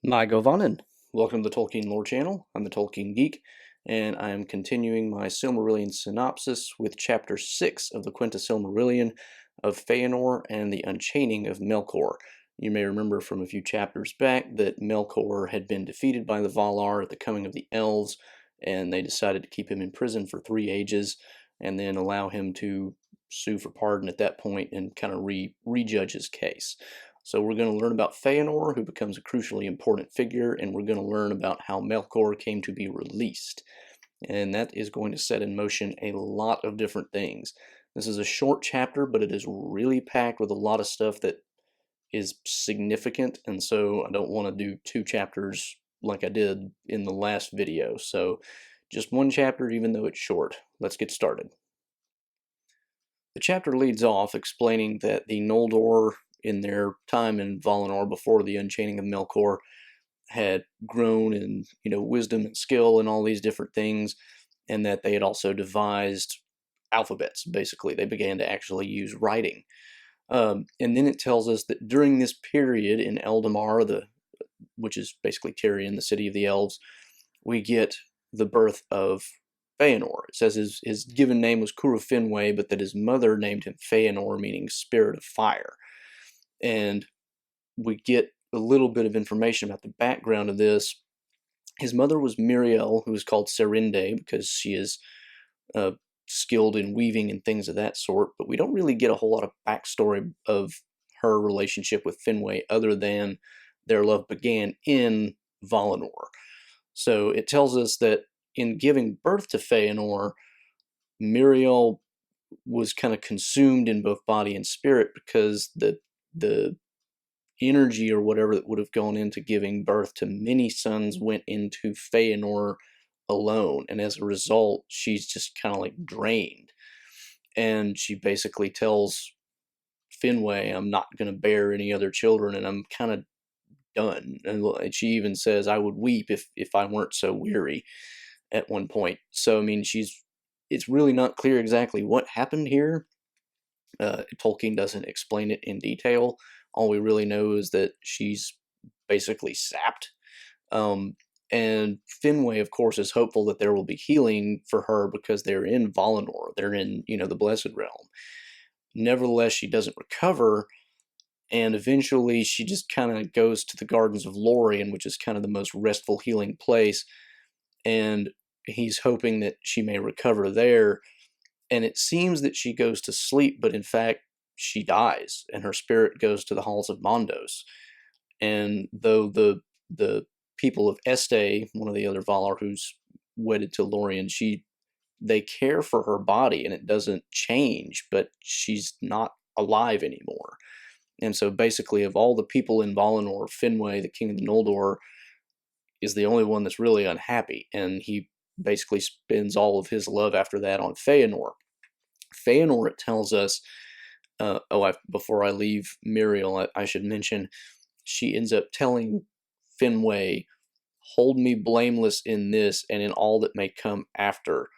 My Govanen. Welcome to the Tolkien Lore Channel. I'm the Tolkien Geek, and I am continuing my Silmarillion synopsis with Chapter 6 of the Quinta Silmarillion of Feanor and the Unchaining of Melkor. You may remember from a few chapters back that Melkor had been defeated by the Valar at the coming of the Elves, and they decided to keep him in prison for 3 ages, and then allow him to sue for pardon at that point and kind of rejudge his case. So we're going to learn about Feanor, who becomes a crucially important figure, and we're going to learn about how Melkor came to be released. And that is going to set in motion a lot of different things. This is a short chapter, but it is really packed with a lot of stuff that is significant, and so I don't want to do 2 chapters like I did in the last video. So just 1 chapter, even though it's short. Let's get started. The chapter leads off explaining that the Noldor, in their time in Valinor before the Unchaining of Melkor, had grown in wisdom and skill and all these different things, and that they had also devised alphabets. Basically, they began to actually use writing. And then it tells us that during this period in Eldamar, which is basically Tirion, the city of the elves, we get the birth of Feanor. It says his given name was Finwë, but that his mother named him Feanor, meaning spirit of fire. And we get a little bit of information about the background of this. His mother was Miriel, who is called Serinde because she is skilled in weaving and things of that sort, but we don't really get a whole lot of backstory of her relationship with Finwë other than their love began in Valinor. So it tells us that in giving birth to Feanor, Miriel was kind of consumed in both body and spirit because the energy or whatever that would have gone into giving birth to many sons went into Feanor alone, and as a result she's just kind of like drained, and she basically tells Finwë, I'm not going to bear any other children and I'm kind of done. And she even says, I would weep if I weren't so weary at one point. So I mean, it's really not clear exactly what happened here. Tolkien doesn't explain it in detail. All we really know is that she's basically sapped. And Finwë, of course, is hopeful that there will be healing for her because they're in Valinor. They're in, the Blessed Realm. Nevertheless, she doesn't recover, and eventually she just kind of goes to the Gardens of Lorien, which is kind of the most restful, healing place, and he's hoping that she may recover there. And it seems that she goes to sleep, but in fact, she dies, and her spirit goes to the halls of Mondos. And though the people of Este, one of the other Valar who's wedded to Lorien, they care for her body, and it doesn't change, but she's not alive anymore. And so basically, of all the people in Valinor, Finwë, the king of the Noldor, is the only one that's really unhappy, and he basically spends all of his love after that on Feanor. Feanor, it tells us, before I leave Miriel, I should mention, she ends up telling Finwë, hold me blameless in this and in all that may come after,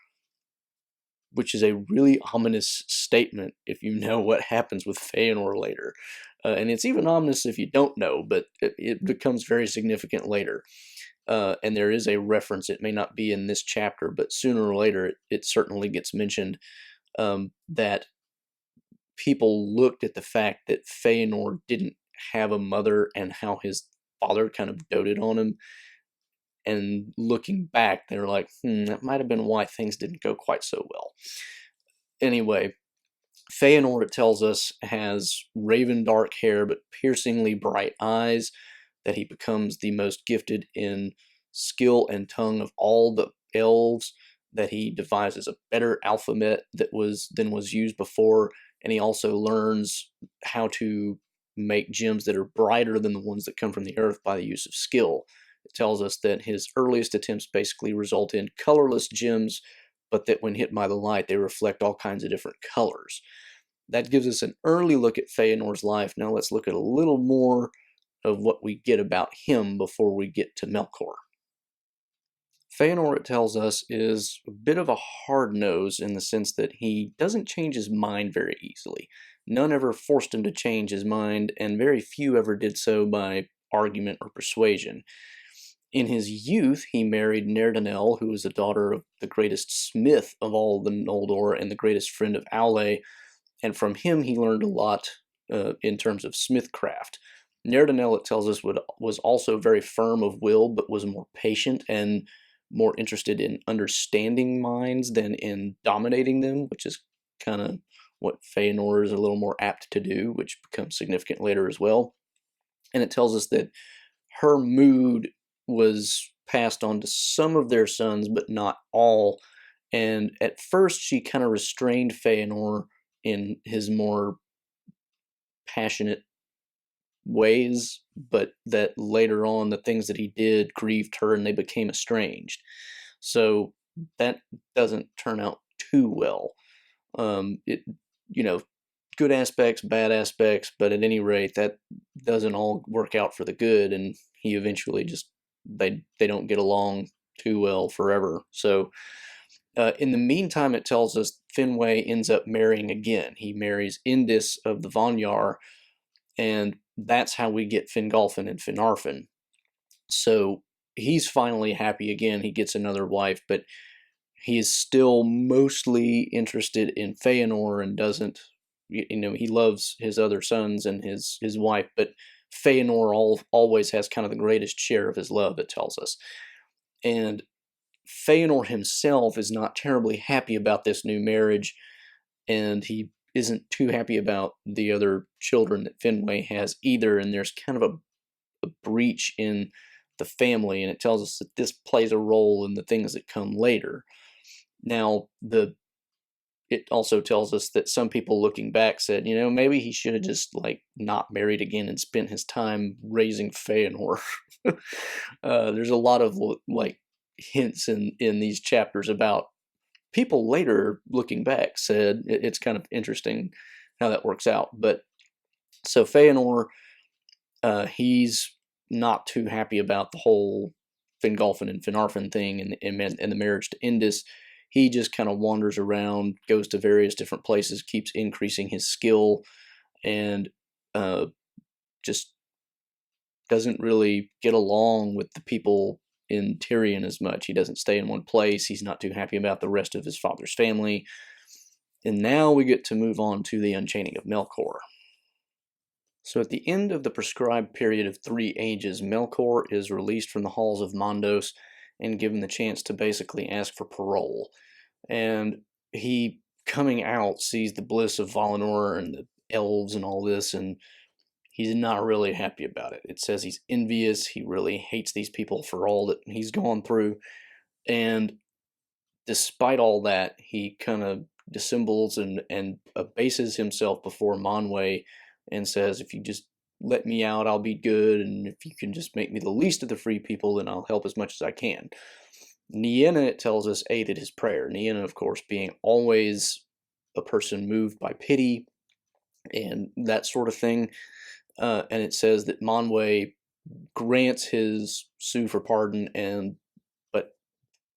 which is a really ominous statement if you know what happens with Feanor later. And it's even ominous if you don't know, but it becomes very significant later. And there is a reference, it may not be in this chapter, but sooner or later it certainly gets mentioned, that people looked at the fact that Feanor didn't have a mother and how his father kind of doted on him. And looking back, they're like, that might have been why things didn't go quite so well. Anyway, Feanor, it tells us, has raven dark hair but piercingly bright eyes, that he becomes the most gifted in skill and tongue of all the elves, that he devises a better alphabet than was used before, and he also learns how to make gems that are brighter than the ones that come from the earth by the use of skill. It tells us that his earliest attempts basically result in colorless gems, but that when hit by the light, they reflect all kinds of different colors. That gives us an early look at Feanor's life. Now let's look at a little more of what we get about him before we get to Melkor. Feanor, it tells us, is a bit of a hard nose in the sense that he doesn't change his mind very easily. None ever forced him to change his mind, and very few ever did so by argument or persuasion. In his youth, he married Nerdanel, who was the daughter of the greatest smith of all the Noldor and the greatest friend of Aule, and from him he learned a lot in terms of smithcraft. Nerdanel, it tells us, was also very firm of will, but was more patient and more interested in understanding minds than in dominating them, which is kind of what Feanor is a little more apt to do, which becomes significant later as well. And it tells us that her mood was passed on to some of their sons, but not all. And at first, she kind of restrained Feanor in his more passionate ways, but that later on, the things that he did grieved her and they became estranged. So that doesn't turn out too well. It, you know, good aspects, bad aspects, but at any rate, that doesn't all work out for the good, and he eventually just they don't get along too well forever. So in the meantime, it tells us Finwë ends up marrying again. He marries Indis of the Vanyar, and that's how we get Fingolfin and Finarfin. So he's finally happy again. He gets another wife, but he is still mostly interested in Feanor and doesn't, he loves his other sons and his wife, but Feanor always has kind of the greatest share of his love, it tells us. And Feanor himself is not terribly happy about this new marriage, and he isn't too happy about the other children that Finwë has either, and there's kind of a breach in the family, and it tells us that this plays a role in the things that come later. Now, it also tells us that some people looking back said, maybe he should have just not married again and spent his time raising Feanor. There's a lot of hints in these chapters about people later looking back said it's kind of interesting how that works out. But so Feanor, he's not too happy about the whole Fingolfin and Finarfin thing and the marriage to Indis. He just kind of wanders around, goes to various different places, keeps increasing his skill, and just doesn't really get along with the people in Tirion as much. He doesn't stay in one place. He's not too happy about the rest of his father's family. And now we get to move on to the Unchaining of Melkor. So at the end of the prescribed period of 3 ages, Melkor is released from the halls of Mondos and given the chance to basically ask for parole. And he, coming out, sees the bliss of Valinor and the elves and all this, and he's not really happy about it. It says he's envious. He really hates these people for all that he's gone through. And despite all that, he kind of dissembles and abases himself before Manwë and says, if you just let me out, I'll be good. And if you can just make me the least of the free people, then I'll help as much as I can. Nienna, it tells us, aided his prayer. Nienna, of course, being always a person moved by pity and that sort of thing. And it says that Manwë grants his sue for pardon, but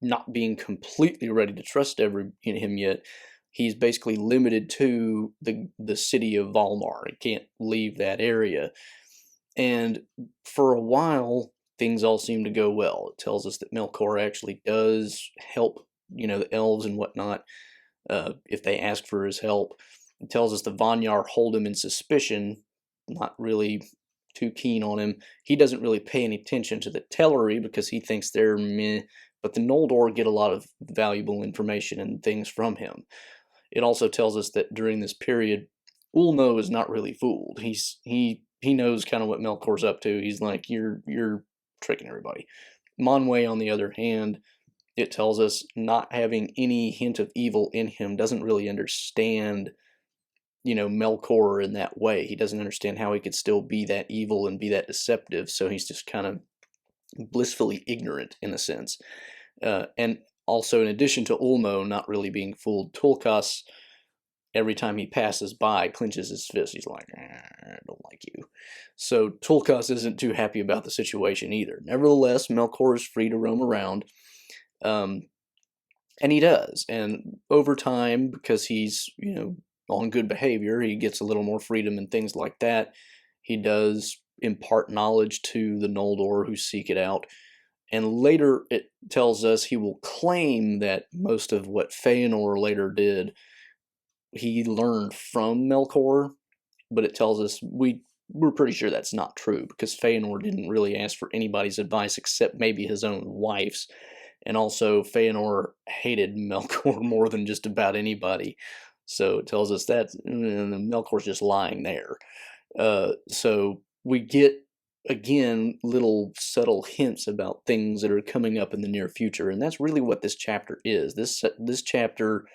not being completely ready to trust him yet, he's basically limited to the city of Valmar. He can't leave that area. And for a while, things all seem to go well. It tells us that Melkor actually does help, the elves and whatnot, if they ask for his help. It tells us the Vanyar hold him in suspicion, not really too keen on him. He doesn't really pay any attention to the Tellery because he thinks they're meh, but the Noldor get a lot of valuable information and things from him. It also tells us that during this period, Ulmo is not really fooled. He knows kind of what Melkor's up to. He's like, you're tricking everybody. Manwë, on the other hand, it tells us, not having any hint of evil in him, doesn't really understand Melkor in that way. He doesn't understand how he could still be that evil and be that deceptive, so he's just kind of blissfully ignorant in a sense. And also, in addition to Ulmo not really being fooled, Tulkas, every time he passes by, clenches his fist. He's like, I don't like you. So Tulkas isn't too happy about the situation either. Nevertheless, Melkor is free to roam around, and he does. And over time, because he's, on good behavior, he gets a little more freedom and things like that. He does impart knowledge to the Noldor who seek it out. And later it tells us he will claim that most of what Feanor later did, he learned from Melkor, but it tells us we're pretty sure that's not true, because Feanor didn't really ask for anybody's advice except maybe his own wife's. And also, Feanor hated Melkor more than just about anybody. So it tells us that Melkor's just lying there. So we get, again, little subtle hints about things that are coming up in the near future. And that's really what this chapter is. This chapter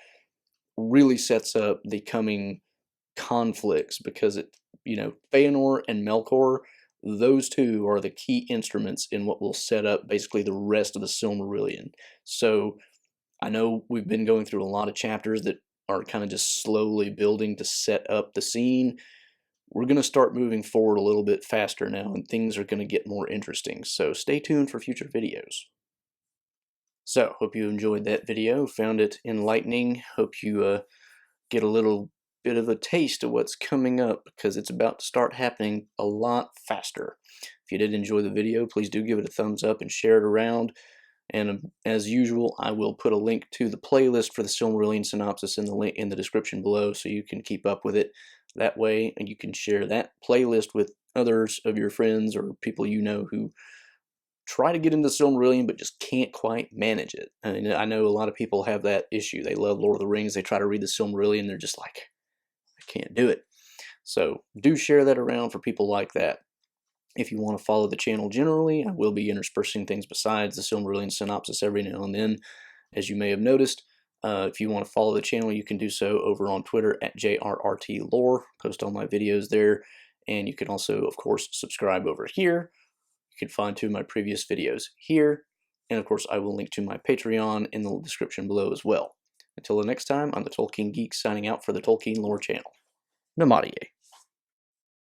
really sets up the coming conflicts, because Feanor and Melkor, those two are the key instruments in what will set up basically the rest of the Silmarillion. So I know we've been going through a lot of chapters that are kind of just slowly building to set up the scene. We're going to start moving forward a little bit faster now, and things are going to get more interesting. So stay tuned for future videos. So, hope you enjoyed that video, found it enlightening. Hope you get a little bit of a taste of what's coming up, because it's about to start happening a lot faster. If you did enjoy the video, please do give it a thumbs up and share it around. And as usual, I will put a link to the playlist for the Silmarillion synopsis in the link in the description below, so you can keep up with it that way, and you can share that playlist with others of your friends or people you know who try to get into Silmarillion but just can't quite manage it. I mean, I know a lot of people have that issue. They love Lord of the Rings, they try to read the Silmarillion, they're just like, I can't do it. So do share that around for people like that. If you want to follow the channel generally, I will be interspersing things besides the Silmarillion synopsis every now and then, as you may have noticed. If you want to follow the channel, you can do so over on Twitter at JRRTLore. Post all my videos there. And you can also, of course, subscribe over here. You can find two of my previous videos here. And of course, I will link to my Patreon in the description below as well. Until the next time, I'm the Tolkien Geek signing out for the Tolkien Lore channel. Namaste.